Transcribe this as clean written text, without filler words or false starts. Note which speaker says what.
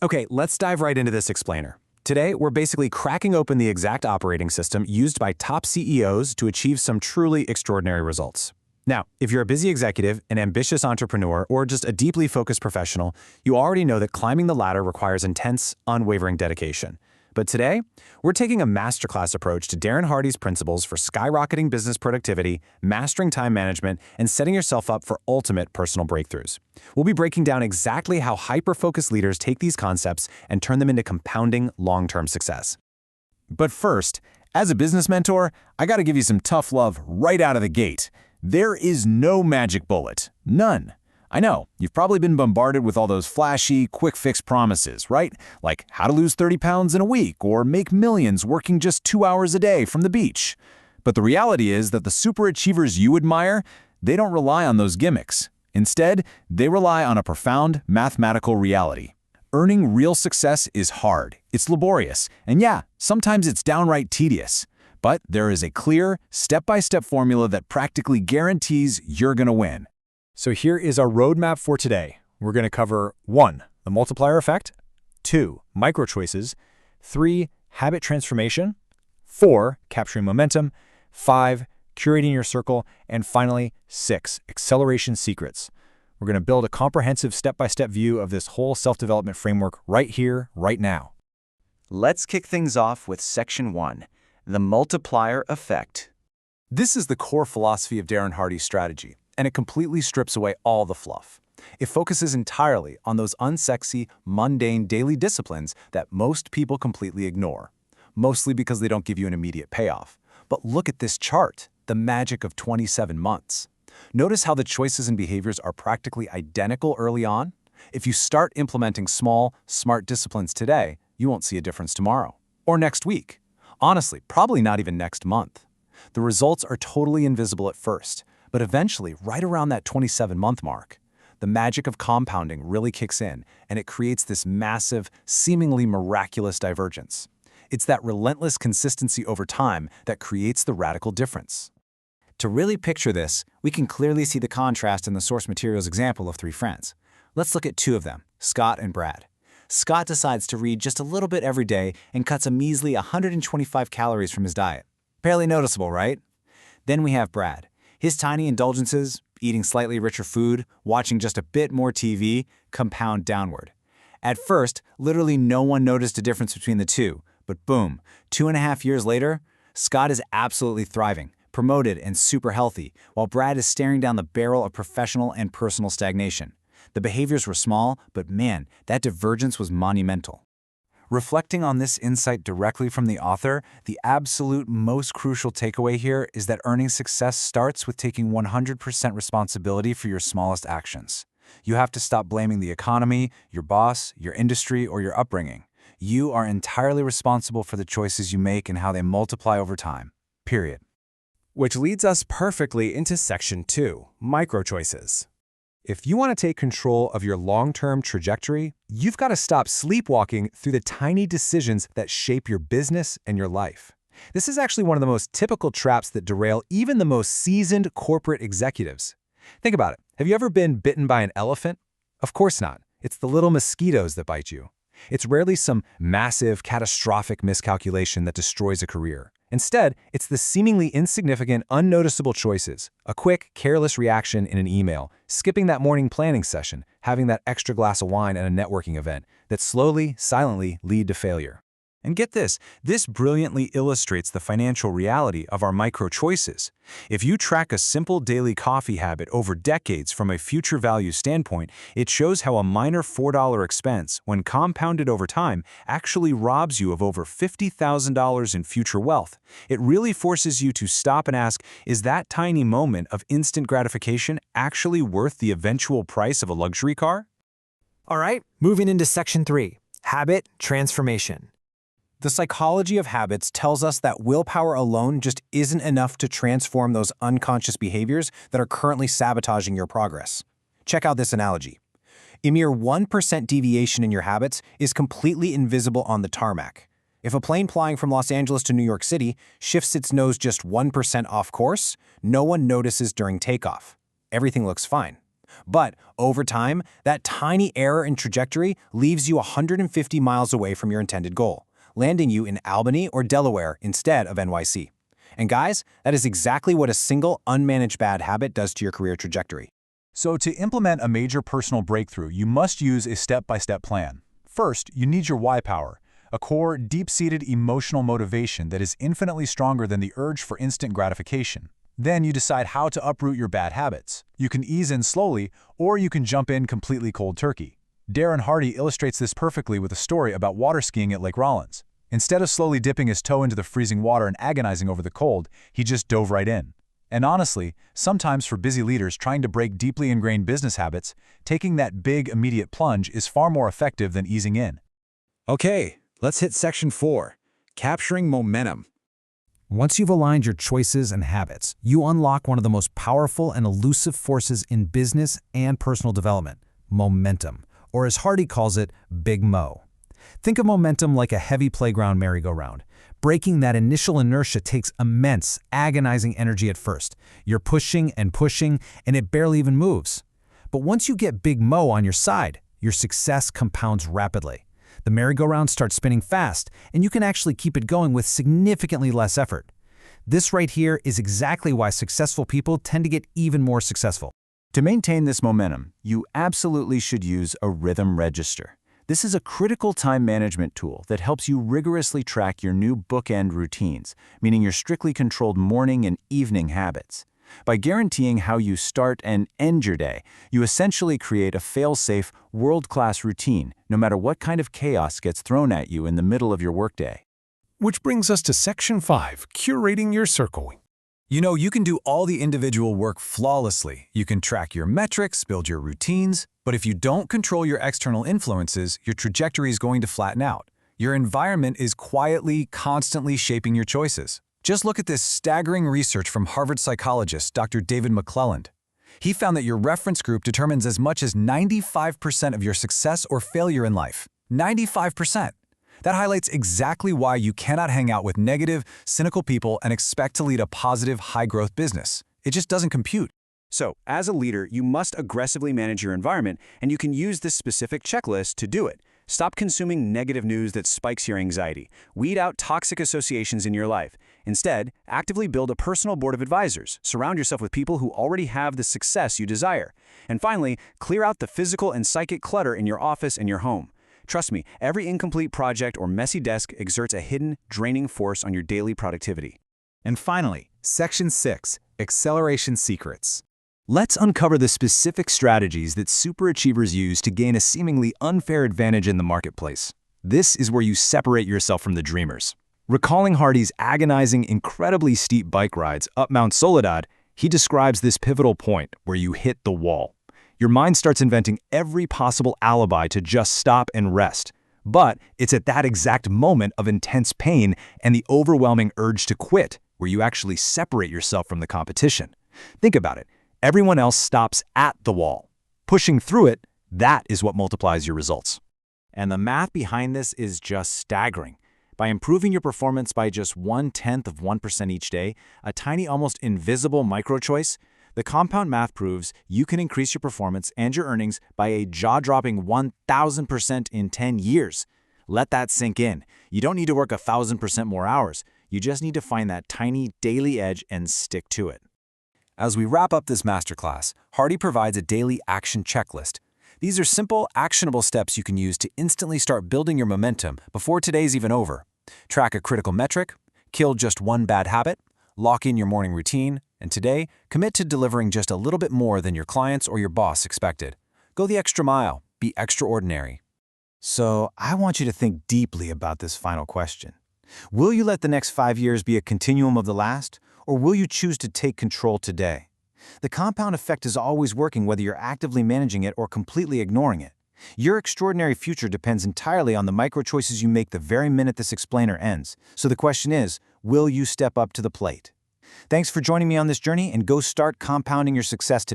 Speaker 1: Okay, let's dive right into this explainer. Today, we're basically cracking open the exact operating system used by top CEOs to achieve some truly extraordinary results. Now, if you're a busy executive, an ambitious entrepreneur, or just a deeply focused professional, you already know that climbing the ladder requires intense, unwavering dedication. But today, we're taking a masterclass approach to Darren Hardy's principles for skyrocketing business productivity, mastering time management, and setting yourself up for ultimate personal breakthroughs. We'll be breaking down exactly how hyper-focused leaders take these concepts and turn them into compounding long-term success. But first, as a business mentor, I gotta give you some tough love right out of the gate. There is no magic bullet. None. I know, you've probably been bombarded with all those flashy, quick-fix promises, right? Like how to lose 30 pounds in a week or make millions working just 2 hours a day from the beach. But the reality is that the superachievers you admire, they don't rely on those gimmicks. Instead, they rely on a profound mathematical reality. Earning real success is hard, it's laborious, and yeah, sometimes it's downright tedious. But there is a clear, step-by-step formula that practically guarantees you're gonna win.
Speaker 2: So here is our roadmap for today. We're going to cover 1. The multiplier effect, 2. Micro choices, 3. Habit transformation, 4. Capturing momentum, 5. Curating your circle, and finally, 6. Acceleration secrets. We're going to build a comprehensive step-by-step view of this whole self-development framework right here, right now.
Speaker 3: Let's kick things off with Section 1, the multiplier effect.
Speaker 1: This is the core philosophy of Darren Hardy's strategy, and it completely strips away all the fluff. It focuses entirely on those unsexy, mundane daily disciplines that most people completely ignore, mostly because they don't give you an immediate payoff. But look at this chart, the magic of 27 months. Notice how the choices and behaviors are practically identical early on? If you start implementing small, smart disciplines today, you won't see a difference tomorrow or next week. Honestly, probably not even next month. The results are totally invisible at first, but eventually, right around that 27-month mark, the magic of compounding really kicks in, and it creates this massive, seemingly miraculous divergence. It's that relentless consistency over time that creates the radical difference.
Speaker 4: To really picture this, we can clearly see the contrast in the source materials example of 3 friends. Let's look at 2 of them, Scott and Brad. Scott decides to read just a little bit every day and cuts a measly 125 calories from his diet. Barely noticeable, right? Then we have Brad. His tiny indulgences, eating slightly richer food, watching just a bit more TV, compound downward. At first, literally no one noticed a difference between the two, but boom, 2.5 years later, Scott is absolutely thriving, promoted and super healthy, while Brad is staring down the barrel of professional and personal stagnation. The behaviors were small, but man, that divergence was monumental.
Speaker 1: Reflecting on this insight directly from the author, the absolute most crucial takeaway here is that earning success starts with taking 100% responsibility for your smallest actions. You have to stop blaming the economy, your boss, your industry, or your upbringing. You are entirely responsible for the choices you make and how they multiply over time. Period.
Speaker 2: Which leads us perfectly into Section 2, micro choices. If you want to take control of your long-term trajectory, you've got to stop sleepwalking through the tiny decisions that shape your business and your life. This is actually one of the most typical traps that derail even the most seasoned corporate executives. Think about it. Have you ever been bitten by an elephant? Of course not. It's the little mosquitoes that bite you. It's rarely some massive, catastrophic miscalculation that destroys a career. Instead, it's the seemingly insignificant, unnoticeable choices, a quick, careless reaction in an email, skipping that morning planning session, having that extra glass of wine at a networking event, that slowly, silently lead to failure. And get this brilliantly illustrates the financial reality of our micro choices. If you track a simple daily coffee habit over decades from a future value standpoint, it shows how a minor $4 expense, when compounded over time, actually robs you of over $50,000 in future wealth. It really forces you to stop and ask, is that tiny moment of instant gratification actually worth the eventual price of a luxury car?
Speaker 5: All right, moving into Section 3, habit transformation.
Speaker 4: The psychology of habits tells us that willpower alone just isn't enough to transform those unconscious behaviors that are currently sabotaging your progress. Check out this analogy. A mere 1% deviation in your habits is completely invisible on the tarmac. If a plane flying from Los Angeles to New York City shifts its nose just 1% off course, no one notices during takeoff. Everything looks fine.
Speaker 1: But over time, that tiny error in trajectory leaves you 150 miles away from your intended goal, landing you in Albany or Delaware instead of NYC. And guys, that is exactly what a single unmanaged bad habit does to your career trajectory.
Speaker 2: So to implement a major personal breakthrough, you must use a step-by-step plan. First, you need your why power, a core, deep-seated emotional motivation that is infinitely stronger than the urge for instant gratification. Then you decide how to uproot your bad habits. You can ease in slowly, or you can jump in completely cold turkey. Darren Hardy illustrates this perfectly with a story about water skiing at Lake Rollins. Instead of slowly dipping his toe into the freezing water and agonizing over the cold, he just dove right in. And honestly, sometimes for busy leaders trying to break deeply ingrained business habits, taking that big, immediate plunge is far more effective than easing in.
Speaker 1: Okay, let's hit section 4, capturing momentum.
Speaker 5: Once you've aligned your choices and habits, you unlock one of the most powerful and elusive forces in business and personal development, momentum, or as Hardy calls it, Big Mo. Think of momentum like a heavy playground merry-go-round. Breaking that initial inertia takes immense, agonizing energy at first. You're pushing, and it barely even moves. But once you get Big Mo on your side, your success compounds rapidly. The merry-go-round starts spinning fast, and you can actually keep it going with significantly less effort. This right here is exactly why successful people tend to get even more successful.
Speaker 3: To maintain this momentum, you absolutely should use a rhythm register. This is a critical time management tool that helps you rigorously track your new bookend routines, meaning your strictly controlled morning and evening habits. By guaranteeing how you start and end your day, you essentially create a fail-safe, world-class routine, no matter what kind of chaos gets thrown at you in the middle of your workday.
Speaker 6: Which brings us to section 5, curating your circle.
Speaker 1: You know, you can do all the individual work flawlessly. You can track your metrics, build your routines, but if you don't control your external influences, your trajectory is going to flatten out. Your environment is quietly, constantly shaping your choices. Just look at this staggering research from Harvard psychologist Dr. David McClelland. He found that your reference group determines as much as 95% of your success or failure in life. 95%. That highlights exactly why you cannot hang out with negative, cynical people and expect to lead a positive, high-growth business. It just doesn't compute.
Speaker 7: So, as a leader, you must aggressively manage your environment, and you can use this specific checklist to do it. Stop consuming negative news that spikes your anxiety. Weed out toxic associations in your life. Instead, actively build a personal board of advisors. Surround yourself with people who already have the success you desire. And finally, clear out the physical and psychic clutter in your office and your home. Trust me, every incomplete project or messy desk exerts a hidden, draining force on your daily productivity.
Speaker 1: And finally, section 6, acceleration secrets. Let's uncover the specific strategies that superachievers use to gain a seemingly unfair advantage in the marketplace. This is where you separate yourself from the dreamers. Recalling Hardy's agonizing, incredibly steep bike rides up Mount Soledad, he describes this pivotal point where you hit the wall. Your mind starts inventing every possible alibi to just stop and rest. But it's at that exact moment of intense pain and the overwhelming urge to quit where you actually separate yourself from the competition. Think about it. Everyone else stops at the wall. Pushing through it, that is what multiplies your results.
Speaker 4: And the math behind this is just staggering. By improving your performance by just 0.1% each day, a tiny, almost invisible micro-choice, the compound math proves you can increase your performance and your earnings by a jaw-dropping 1,000% in 10 years. Let that sink in. You don't need to work 1,000% more hours. You just need to find that tiny daily edge and stick to it.
Speaker 1: As we wrap up this masterclass, Hardy provides a daily action checklist. These are simple, actionable steps you can use to instantly start building your momentum before today's even over. Track a critical metric, kill just one bad habit, lock in your morning routine, and today, commit to delivering just a little bit more than your clients or your boss expected. Go the extra mile. Be extraordinary.
Speaker 4: So I want you to think deeply about this final question. Will you let the next 5 years be a continuum of the last, or will you choose to take control today? The compound effect is always working whether you're actively managing it or completely ignoring it. Your extraordinary future depends entirely on the micro-choices you make the very minute this explainer ends. So the question is, will you step up to the plate? Thanks for joining me on this journey, and go start compounding your success today.